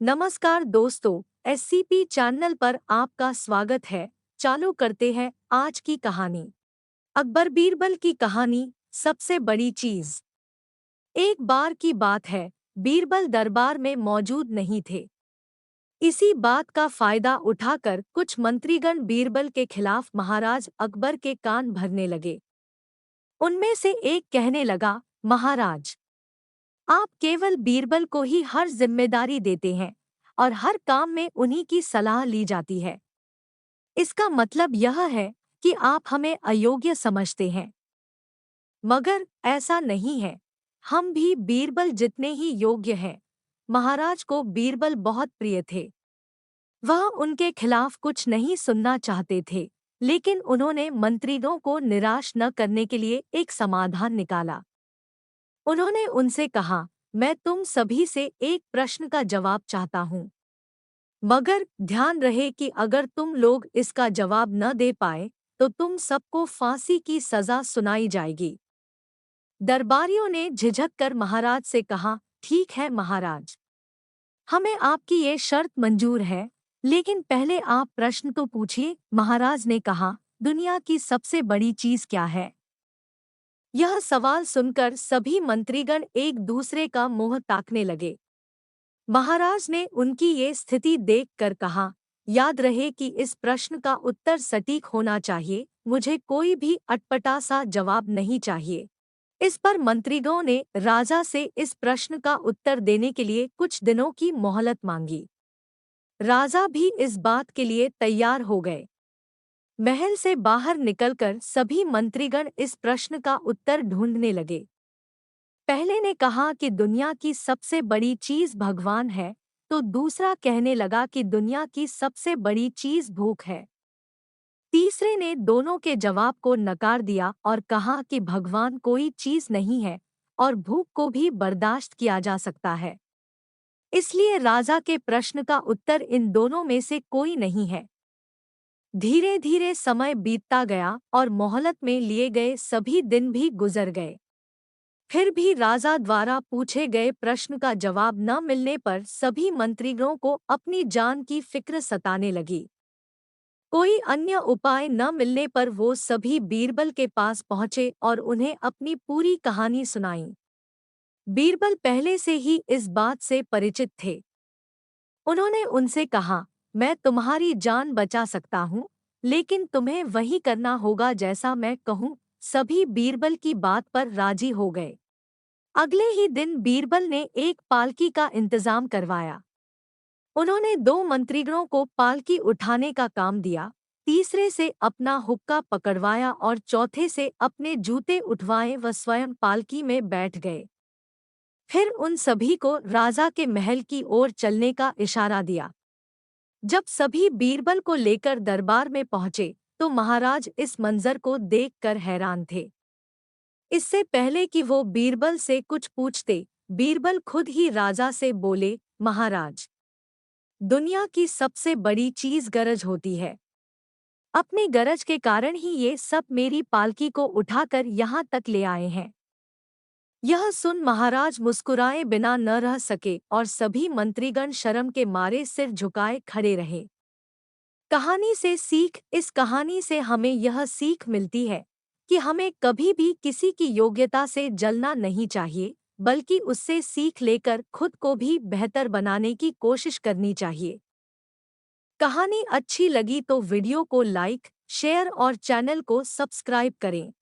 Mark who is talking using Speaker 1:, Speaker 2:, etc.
Speaker 1: नमस्कार दोस्तों, SCP channel पर आपका स्वागत है। चालू करते हैं आज की कहानी। अकबर बीरबल की कहानी, सबसे बड़ी चीज। एक बार की बात है, बीरबल दरबार में मौजूद नहीं थे। इसी बात का फायदा उठाकर कुछ मंत्रीगण बीरबल के खिलाफ महाराज अकबर के कान भरने लगे। उनमें से एक कहने लगा, महाराज, आप केवल बीरबल को ही हर जिम्मेदारी देते हैं और हर काम में उन्हीं की सलाह ली जाती है। इसका मतलब यह है कि आप हमें अयोग्य समझते हैं। मगर ऐसा नहीं है, हम भी बीरबल जितने ही योग्य हैं। महाराज को बीरबल बहुत प्रिय थे। वह उनके खिलाफ कुछ नहीं सुनना चाहते थे, लेकिन उन्होंने मंत्रियों को निराश न करने के लिए एक समाधान निकाला। उन्होंने उनसे कहा, मैं तुम सभी से एक प्रश्न का जवाब चाहता हूँ, मगर ध्यान रहे कि अगर तुम लोग इसका जवाब न दे पाए तो तुम सबको फांसी की सजा सुनाई जाएगी। दरबारियों ने झिझक कर महाराज से कहा, ठीक है महाराज, हमें आपकी ये शर्त मंजूर है, लेकिन पहले आप प्रश्न तो पूछिए। महाराज ने कहा, दुनिया की सबसे बड़ी चीज क्या है? यह सवाल सुनकर सभी मंत्रीगण एक दूसरे का मुंह ताकने लगे। महाराज ने उनकी ये स्थिति देखकर कहा, याद रहे कि इस प्रश्न का उत्तर सटीक होना चाहिए, मुझे कोई भी अटपटा सा जवाब नहीं चाहिए। इस पर मंत्रीगणों ने राजा से इस प्रश्न का उत्तर देने के लिए कुछ दिनों की मोहलत मांगी। राजा भी इस बात के लिए तैयार हो गए। महल से बाहर निकलकर सभी मंत्रीगण इस प्रश्न का उत्तर ढूंढने लगे। पहले ने कहा कि दुनिया की सबसे बड़ी चीज भगवान है, तो दूसरा कहने लगा कि दुनिया की सबसे बड़ी चीज भूख है। तीसरे ने दोनों के जवाब को नकार दिया और कहा कि भगवान कोई चीज नहीं है और भूख को भी बर्दाश्त किया जा सकता है। इसलिए राजा के प्रश्न का उत्तर इन दोनों में से कोई नहीं है। धीरे धीरे समय बीतता गया और मोहलत में लिए गए सभी दिन भी गुजर गए। फिर भी राजा द्वारा पूछे गए प्रश्न का जवाब न मिलने पर सभी मंत्रियों को अपनी जान की फिक्र सताने लगी। कोई अन्य उपाय न मिलने पर वो सभी बीरबल के पास पहुंचे और उन्हें अपनी पूरी कहानी सुनाई। बीरबल पहले से ही इस बात से परिचित थे। उन्होंने उनसे कहा, मैं तुम्हारी जान बचा सकता हूँ, लेकिन तुम्हें वही करना होगा जैसा मैं कहूँ। सभी बीरबल की बात पर राजी हो गए। अगले ही दिन बीरबल ने एक पालकी का इंतजाम करवाया। उन्होंने दो मंत्रीगणों को पालकी उठाने का काम दिया, तीसरे से अपना हुक्का पकड़वाया और चौथे से अपने जूते उठवाए व स्वयं पालकी में बैठ गए। फिर उन सभी को राजा के महल की ओर चलने का इशारा दिया। जब सभी बीरबल को लेकर दरबार में पहुंचे तो महाराज इस मंजर को देखकर हैरान थे। इससे पहले कि वो बीरबल से कुछ पूछते, बीरबल खुद ही राजा से बोले, महाराज, दुनिया की सबसे बड़ी चीज गरज होती है। अपनी गरज के कारण ही ये सब मेरी पालकी को उठाकर यहाँ तक ले आए हैं। यह सुन महाराज मुस्कुराए बिना न रह सके और सभी मंत्रीगण शर्म के मारे सिर झुकाए खड़े रहे। कहानी से सीख। इस कहानी से हमें यह सीख मिलती है कि हमें कभी भी किसी की योग्यता से जलना नहीं चाहिए, बल्कि उससे सीख लेकर खुद को भी बेहतर बनाने की कोशिश करनी चाहिए। कहानी अच्छी लगी तो वीडियो को लाइक, शेयर और चैनल को सब्सक्राइब करें।